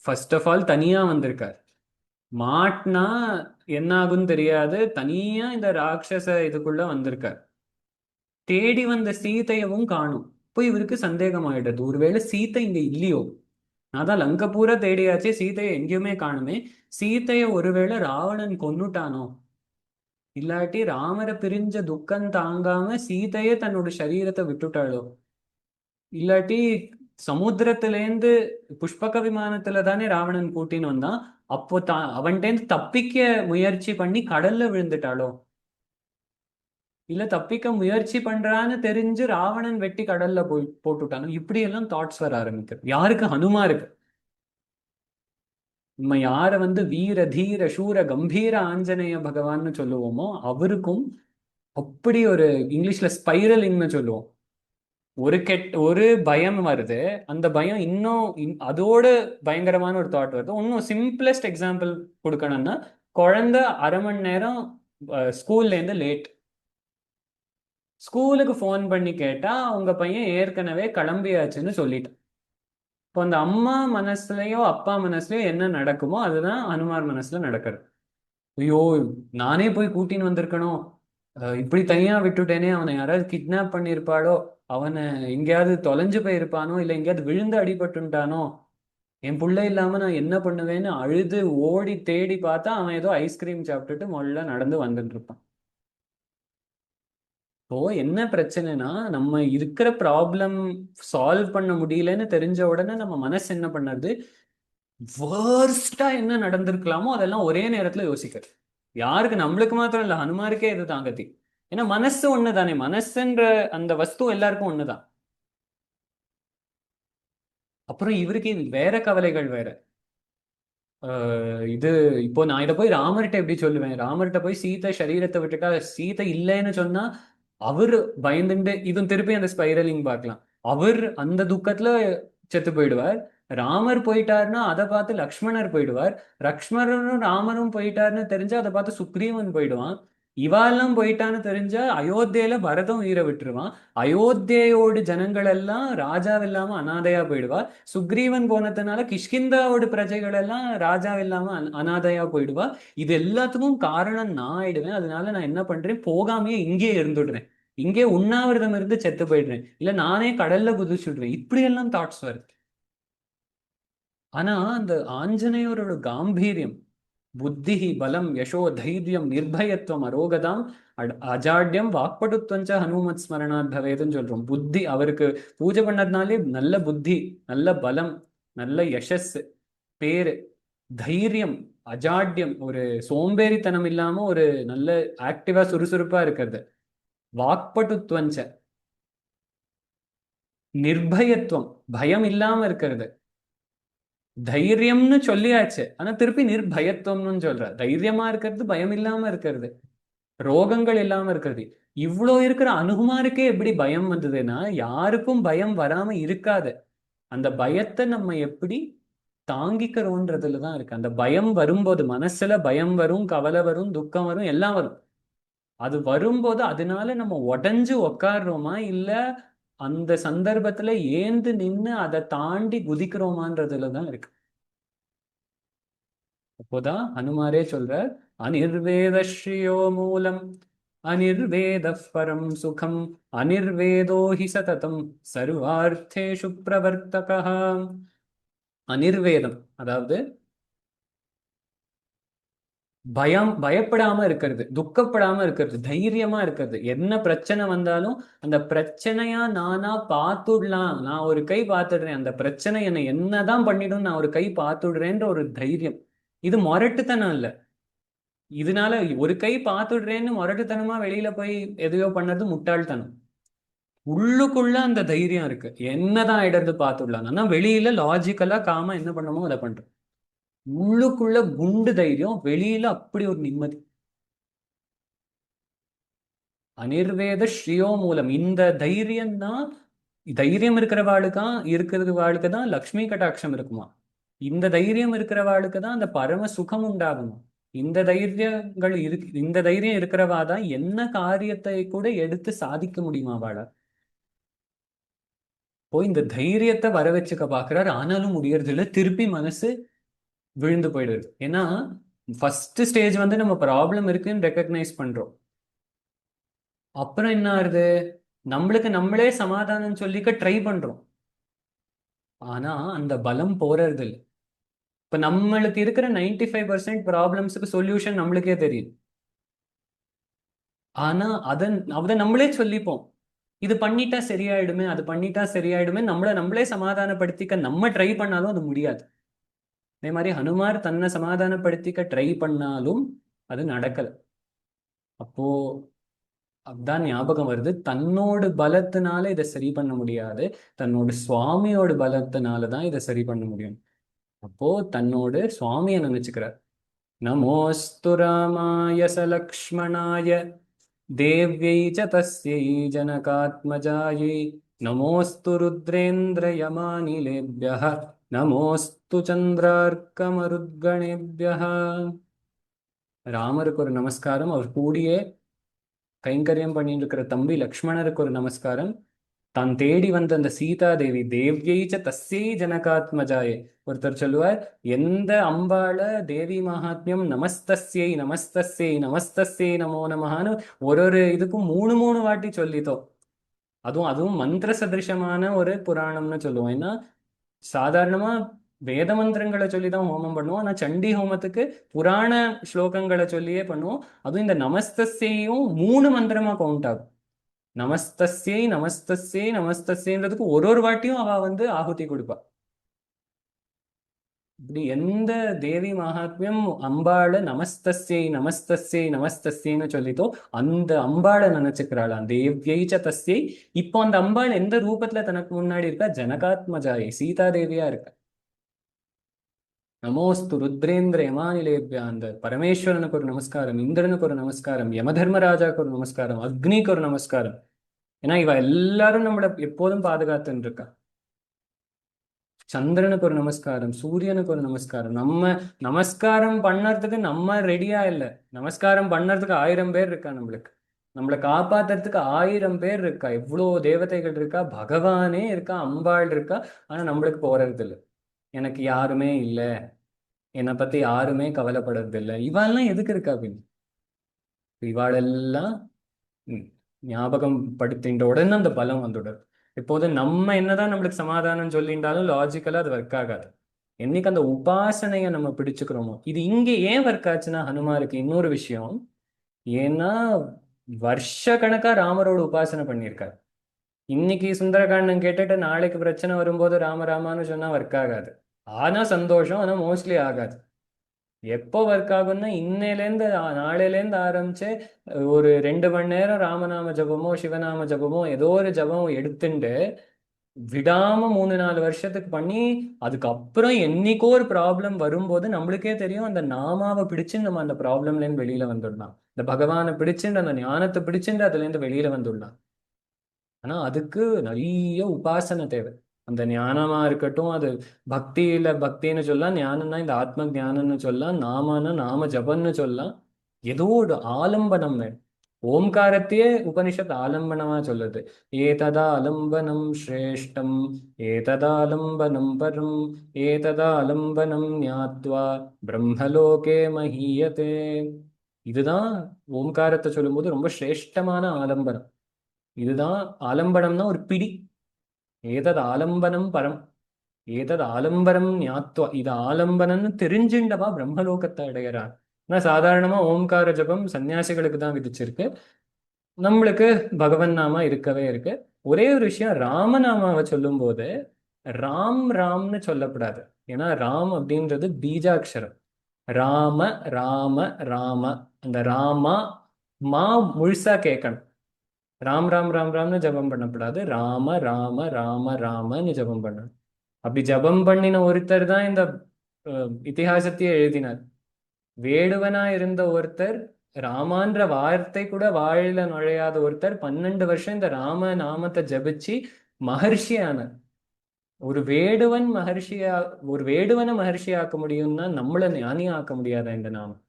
First of all தனியா வந்திருக்கார். மாட்னா என்ன ஆகும்னு தெரியாது, தனியா இந்த ராட்சச இதுக்குள்ள வந்திருக்கார். தேடி வந்த சீதையவும் காணும். இப்போ இவருக்கு சந்தேகம் ஆயிடுது, ஒருவேளை சீதை இங்க இல்லையோ. நான் தான் லங்க பூரா தேடியாச்சு, சீதையை எங்கேயுமே காணுமே. சீதைய ஒருவேளை ராவணன் கொன்னுட்டானோ, இல்லாட்டி ராமரை பிரிஞ்ச துக்கம் தாங்காம சீதையே தன்னோட சரீரத்தை விட்டுட்டாளோ, இல்லாட்டி சமுத்திரத்திலேந்து புஷ்பக விமானத்துல தானே ராவணன் கூட்டின்னு வந்தான், அப்போ அவன்கிட்டேருந்து தப்பிக்க முயற்சி பண்ணி கடல்ல விழுந்துட்டாளோ, இல்ல தப்பிக்க முயற்சி பண்றான்னு தெரிஞ்சு ராவணன் வெட்டி கடல்ல போய் போட்டுட்டானோ. இப்படி எல்லாம் தாட்ஸ் வர ஆரம்பிக்குது யாருக்கு? ஹனுமாருக்கு. நம்ம யார வீர தீர சூர கம்பீர ஆஞ்சநேய பகவான்னு சொல்லுவோமோ அவருக்கும் அப்படி ஒரு இங்கிலீஷ்ல ஸ்பைரலிங்னு சொல்லுவோம். ஒரு பயம் வருது, அந்த பயம் இன்னும் அதோட பயங்கரமான ஒரு தாட் வருது. இன்னும் சிம்பிளஸ்ட் எக்ஸாம்பிள் கொடுக்கணும்னா, குழந்தை 1/2 மணி நேரம் ஸ்கூல்ல இருந்து லேட். ஸ்கூலுக்கு ஃபோன் பண்ணி கேட்டா உங்க பையன் ஏற்கனவே கிளம்பியாச்சுன்னு சொல்லிட்டான். இப்போ அந்த அம்மா மனசுலயோ அப்பா மனசுலயோ என்ன நடக்குமோ அதுதான் அனுமார் மனசுல நடக்கிறது. ஐயோ, நானே போய் கூட்டின்னு வந்திருக்கணும், இப்படி தனியா விட்டுட்டேனே, அவனை யாராவது கிட்னாப் பண்ணியிருப்பாளோ, அவனை எங்கேயாவது தொலைஞ்சு போயிருப்பானோ, இல்லை எங்கேயாவது விழுந்து அடிபட்டுட்டானோ, என் புள்ள இல்லாம நான் என்ன பண்ணுவேன்னு அழுது ஓடி தேடி பார்த்தா அவன் ஏதோ ஐஸ்கிரீம் சாப்பிட்டுட்டு மொள்ள நடந்து வந்துட்டு இருப்பான். இப்போ என்ன பிரச்சனைனா, நம்ம இருக்கிற ப்ராப்ளம் சால்வ் பண்ண முடியலன்னு தெரிஞ்ச உடனே நம்ம மனசு என்ன பண்ணுறது, வேர்ஸ்டா என்ன நடந்திருக்கலாமோ அதெல்லாம் ஒரே நேரத்துல யோசிக்கிறது. யாருக்கு? நம்மளுக்கு மாத்திரம் இல்ல, ஹனுமாருக்கே இது தாங்கத்தி. ஏன்னா மனசு ஒண்ணுதானே, மனசுன்ற அந்த வஸ்து எல்லாருக்கும் ஒண்ணுதான். அப்புறம் இவருக்கு வேற கவலைகள் வேற. இது இப்போ நான் இதை போய் ராமர்கிட்ட எப்படி சொல்லுவேன்? ராமர்கிட்ட போய் சீதை சரீரத்தை விட்டுட்டா, சீதை இல்லைன்னு சொன்னா அவர் பயந்துட்டு, இதுவும் திருப்பி அந்த ஸ்பைரலிங் பார்க்கலாம். அவர் அந்த துக்கத்துல செத்து போயிடுவார். ராமர் போயிட்டாருன்னா அதை பார்த்து லக்ஷ்மணர் போயிடுவார். லக்ஷ்மணரும் ராமரும் போயிட்டாருன்னு தெரிஞ்சா அதை பார்த்து சுக்ரீவன் போயிடுவான். இவாளெல்லாம் போயிட்டான்னு தெரிஞ்சா அயோத்தியில பரதம் உயிரை விட்டுருவான். அயோத்தியோட ஜனங்கள் எல்லாம் ராஜாவில்லாம அனாதையா போயிடுவா. சுக்ரீவன் போனதுனால கிஷ்கிந்தாவோட பிரஜைகள் எல்லாம் ராஜாவில்லாம அனாதையா போயிடுவா. இது எல்லாத்துக்கும் காரணம் நான் ஆயிடுவேன். அதனால நான் என்ன பண்றேன், போகாமையே இங்கே இருந்துடுறேன், இங்கே உண்ணாவிரதம் இருந்து செத்து போயிடுறேன், இல்ல நானே கடல்ல குதிச்சுடுறேன். இப்படி எல்லாம் தாட்ஸ் வருது. ஆனா அந்த ஆஞ்சநேயரோட காம்பீரியம், புத்தி பலம் யசோ தைரியம் நிர்பயத்துவம் அரோகதாம் அஜாட்யம் வாக்படுத்வஞ்ச ஹனுமத் ஸ்மரணாத் பவேதுன்னு சொல்றோம். புத்தி அவருக்கு பூஜை பண்ணதுனாலே நல்ல புத்தி, நல்ல பலம், நல்ல யசஸ், பேரு, தைரியம், அஜாட்யம், ஒரு சோம்பேறித்தனம் இல்லாம ஒரு நல்ல ஆக்டிவா சுறுசுறுப்பா இருக்கிறது, வாக்படுத்வஞ்ச நிர்பயத்துவம் பயம் இல்லாம இருக்கிறது. தைரியம்னு சொல்லியாச்சு, ஆனா திருப்பி நிர்பயத்துவம்னு சொல்ற. தைரியமா இருக்கிறது, பயம் இல்லாம இருக்கிறது, ரோகங்கள் இல்லாம இருக்கிறது. இவ்வளோ இருக்கிற அனுகுமாருக்கே எப்படி பயம் வந்ததுன்னா, யாருக்கும் பயம் வராம இருக்காது. அந்த பயத்தை நம்ம எப்படி தாங்கிக்கிறோன்றதுல தான் இருக்கு. அந்த பயம் வரும்போது மனசுல பயம் வரும், கவலை வரும், துக்கம் வரும், எல்லாம் வரும். அது வரும்போது அதனால நம்ம உடஞ்சு உக்காடுறோமா, இல்ல அந்த சந்தர்ப்பத்துல ஏந்து நின்று அதை தாண்டி குதிக்கிறோமான்றதுல தான் இருக்கு. அப்போதான் ஹனுமாரே சொல்றார், அனிர்வேத ஸ்ரீயோ மூலம் அனிர்வேத பரம் சுகம் அனிர்வேதோ ஹி சததம் சர்வார்த்தேஷு பிரவர்த்தகா. அனிர்வேதம் அதாவது பயப்படாம இருக்கிறது, துக்கப்படாம இருக்கிறது, தைரியமா இருக்கிறது. என்ன பிரச்சனை வந்தாலும் அந்த பிரச்சனையா நானா பார்த்துடலாம், நான் ஒரு கை பார்த்துடுறேன், அந்த பிரச்சனை என்னை என்னதான் பண்ணிடும், நான் ஒரு கை பார்த்துடுறேன்ற ஒரு தைரியம். இது முரட்டுத்தனம் இல்ல. இதனால ஒரு கை பார்த்துடுறேன்னு முரட்டுத்தனமா வெளியில போய் எதையோ பண்ணது முட்டாள்தனம். உள்ளுக்குள்ள அந்த தைரியம் இருக்கு, என்னதான் ஆயிடுறது பார்த்துடலாம். ஆனா வெளியில லாஜிக்கலா காமா என்ன பண்ணணுமோ அதை பண்றோம். உள்ளுக்குள்ள குண்டு தைரியம், வெளியில அப்படி ஒரு நிம்மதி. அனிர்வேத ஸ்ரீயோ மூலம், இந்த தைரியம் தான், தைரியம் இருக்கிறவாளுக்கு தான் லக்ஷ்மி கட்டாட்சம் இருக்குமா. இந்த தைரியம் இருக்கிறவாளுக்கு தான் அந்த பரம சுகம் உண்டாகுமா. இந்த தைரியம் இருக்கிறவா தான் என்ன காரியத்தை கூட எடுத்து சாதிக்க முடியுமா வாழ. போய் இந்த தைரியத்தை வர வச்சுக்க பாக்குறாரு, ஆனாலும் முடியறது இல்லை. திருப்பி மனசு விழுந்து போயிடுது. ஏன்னா ஃபர்ஸ்ட் ஸ்டேஜ் வந்து நம்ம ப்ராப்ளம் இருக்குன்னு ரெக்கக்னைஸ் பண்றோம். அப்புறம் என்ன ஆகுது, நம்மளுக்கு நம்மளே சமாதானம் சொல்லிக்க ட்ரை பண்றோம். ஆனா அந்த பலம் போறது இல்லை. இப்ப நம்மளுக்கு இருக்கிற 95% ப்ராப்ளம்ஸுக்கு சொல்யூஷன் நம்மளுக்கே தெரியும். ஆனா அதை நம்மளே சொல்லிப்போம், இது பண்ணிட்டா சரியாயிடுமே, அது பண்ணிட்டா சரியாயிடுமே, நம்மளே சமாதானப்படுத்திக்க நம்ம ட்ரை பண்ணாலும் அது முடியாது. அதே மாதிரி ஹனுமார் தன்னை சமாதானப்படுத்திக்க ட்ரை பண்ணாலும் அது நடக்கல. அப்போ அதான் ஞாபகம் வருது, தன்னோட பலத்தினால இதை சரி பண்ண முடியாது, தன்னோட சுவாமியோட பலத்தினால தான் இதை சரி பண்ண முடியும். அப்போ தன்னோட சுவாமியை நினைச்சுக்கிறார். நமோஸ்து ராமாய சலக்ஷ்மணாய தேவ்யை ச தஸ்யை ஜனகாத்மஜாயை நமோஸ்து ருத்ரேந்திர யமானிலேப்யः நமோஸ்து சந்திரார்க்கமருத்கணேப்யः. ராமருக்கு ஒரு நமஸ்காரம், அவர் கூடியே கைங்கரியம் பண்ணிட்டு இருக்கிற தம்பி லக்ஷ்மணருக்கு ஒரு நமஸ்காரம், தான் தேடி வந்த அந்த சீதா தேவி தேவ்யைச்ச தஸ்யை ஜனகாத்மஜாயே. ஒருத்தர் சொல்லுவார், எந்த அம்பாள தேவி மகாத்மியம் நமஸ்தஸ்யை நமஸ்தஸ்யை நமஸ்தஸ்யை நமோ நமஹான்னு ஒரு ஒரு இதுக்கும் மூணு மூணு வாட்டி சொல்லித்தோம். அதுவும் அதுவும் மந்திர சதிருஷமான ஒரு புராணம்னு சொல்லுவோம். ஏன்னா சாதாரணமா வேத மந்திரங்களை சொல்லி தான் ஹோமம் பண்ணுவோம், ஆனா சண்டி ஹோமத்துக்கு புராண ஸ்லோகங்களை சொல்லியே பண்ணுவோம். அதுவும் இந்த நமஸ்தஸ்யையும் மூணு மந்திரமா கவுண்ட் ஆகும். நமஸ்தஸ்யை நமஸ்தஸ்யை நமஸ்தஸ்யன்றதுக்கு ஒரு ஒரு வாட்டியும் அவ வந்து ஆகுதி கொடுப்பா. இப்படி எந்த தேவி மகாத்மியம் அம்பாள நமஸ்தஸ்யை நமஸ்தஸ்யை நமஸ்தஸ்யன்னு சொல்லித்தோ அந்த அம்பாளை நினைச்சுக்கிறாளாம், தேவ்யைச்ச தஸ்யை. இப்போ அந்த அம்பாள் எந்த ரூபத்துல தனக்கு முன்னாடி இருக்கா, ஜனகாத்மஜாயை சீதா தேவியா இருக்கா. நமோஸ்து ருத்ரேந்திர யமானிலேபியா, அந்த பரமேஸ்வரனுக்கு ஒரு நமஸ்காரம், இந்திரனுக்கு ஒரு நமஸ்காரம், யமதர்மராஜாக்கு ஒரு நமஸ்காரம், அக்னிக்கு ஒரு நமஸ்காரம். ஏன்னா இவ எல்லாரும் நம்மளை எப்போதும் பாதுகாத்துன்னு இருக்கா. சந்திரனுக்கு ஒரு நமஸ்காரம், சூரியனுக்கு ஒரு நமஸ்காரம். நம்ம நமஸ்காரம் பண்ணறதுக்கு நம்ம ரெடியா இல்லை, நமஸ்காரம் பண்ணறதுக்கு 1000 பேர் இருக்கா நம்மளுக்கு. நம்மளை காப்பாத்துறதுக்கு 1000 பேர் இருக்கா, இவ்வளோ தேவதைகள் இருக்கா, பகவானே இருக்கா, அம்பாள் இருக்கா. ஆனா நம்மளுக்கு போறது இல்லை. எனக்கு யாருமே இல்லை, என்னை பத்தி யாருமே கவலைப்படுறது இல்லை. இவாள்லாம் எதுக்கு இருக்கா அப்படின்னு இவாளெல்லாம் ஞாபகம் படுத்தின்ற உடனே அந்த பலம் வந்துடும். இப்போது நம்ம என்னதான் நம்மளுக்கு சமாதானம் சொல்லிட்டாலும் லாஜிக்கலா அது ஒர்க் ஆகாது. என்னைக்கு அந்த உபாசனையை நம்ம பிடிச்சுக்கிறோமோ, இது இங்க ஏன் ஒர்க் ஆச்சுன்னா ஹனுமாருக்கு இன்னொரு விஷயம். ஏன்னா வருஷ கணக்கா ராமரோட உபாசனை பண்ணியிருக்காரு. இன்னைக்கு சுந்தரகாண்டம் கேட்டுட்டு நாளைக்கு பிரச்சனை வரும்போது ராமராமான்னு சொன்னா ஒர்க் ஆகாது. ஆனா சந்தோஷம், ஆனா மோஸ்ட்லி ஆகாது. எப்போ ஒர்க் ஆகும்னா இன்னையிலேருந்து நாளையிலேருந்து ஆரம்பிச்சு ஒரு 2 மணி நேரம் ராமநாம ஜபமோ சிவநாம ஜபமோ ஏதோ ஒரு ஜபம் எடுத்துட்டு விடாம 3-4 வருஷத்துக்கு பண்ணி, அதுக்கப்புறம் என்னைக்கோ ஒரு ப்ராப்ளம் வரும்போது நம்மளுக்கே தெரியும், அந்த நாமாவை பிடிச்சு நம்ம அந்த ப்ராப்ளம்ல இருந்து வெளியில வந்துடலாம். இந்த பகவானை பிடிச்சுட்டு அந்த ஞானத்தை பிடிச்சுட்டு அதுல இருந்து வெளியில வந்துடலாம். ஆனா அதுக்கு நிறைய உபாசனை தேவை. அந்த ஞானமா இருக்கட்டும், அது பக்தின்னு சொல்லலாம், ஞானம்னா இந்த ஆத்ம ஞானம்னு சொல்லலாம், நாமன்னா நாம ஜபம்னு சொல்லலாம். ஏதோ ஒரு ஆலம்பனம் வேணும். ஓம்காரத்தையே உபனிஷத் ஆலம்பனமா சொல்லுது. ஏததா அலம்பனம் ஸ்ரேஷ்டம் ஏததாலம்பனம் பரம் ஏததாலம்பனம் ஞாத்வா பிரம்மலோகே மஹீயதே. இதுதான் ஓம்காரத்தை சொல்லும்போது ரொம்ப சிரேஷ்டமான ஆலம்பனம். இதுதான் ஆலம்பனம்னா ஒரு பிடி. ஏதது ஆலம்பனம் பரம் ஏதது ஆலம்பரம் ஞாத்வா, இது ஆலம்பனம்னு தெரிஞ்சுண்டவா பிரம்மலோகத்தை அடைகிறார். ஆனா சாதாரணமா ஓம்கார ஜபம் சன்னியாசிகளுக்கு தான் விதிச்சிருக்கு, நம்மளுக்கு பகவன் நாமா இருக்கவே இருக்கு. ஒரே ஒரு விஷயம், ராமநாமாவை சொல்லும் போது ராம் ராம்னு சொல்லக்கூடாது. ஏன்னா ராம் அப்படின்றது பீஜாட்சரம். ராம ராம ராம, அந்த ராமா மா முழுசா கேட்கணும். ராம் ராம் ராம் ராம்னு ஜபம் பண்ணக்கூடாது, ராம ராம ராம ராமன்னு ஜபம் பண்ணணும். அப்படி ஜபம் பண்ணின ஒருத்தர் தான் இந்த இதிகாசத்தையே எழுதினார். வேடுவனா இருந்த ஒருத்தர், ராமான்ற வார்த்தை கூட வாயில நுழையாத ஒருத்தர் 12 வருஷம் இந்த ராம நாமத்தை ஜபிச்சு மகர்ஷியானார். ஒரு வேடுவன் மகர்ஷியா ஒரு வேடுவனை மகர்ஷி ஆக்க முடியும்னா நம்மளை ஞானியா ஆக்க முடியாதா இந்த நாமம்?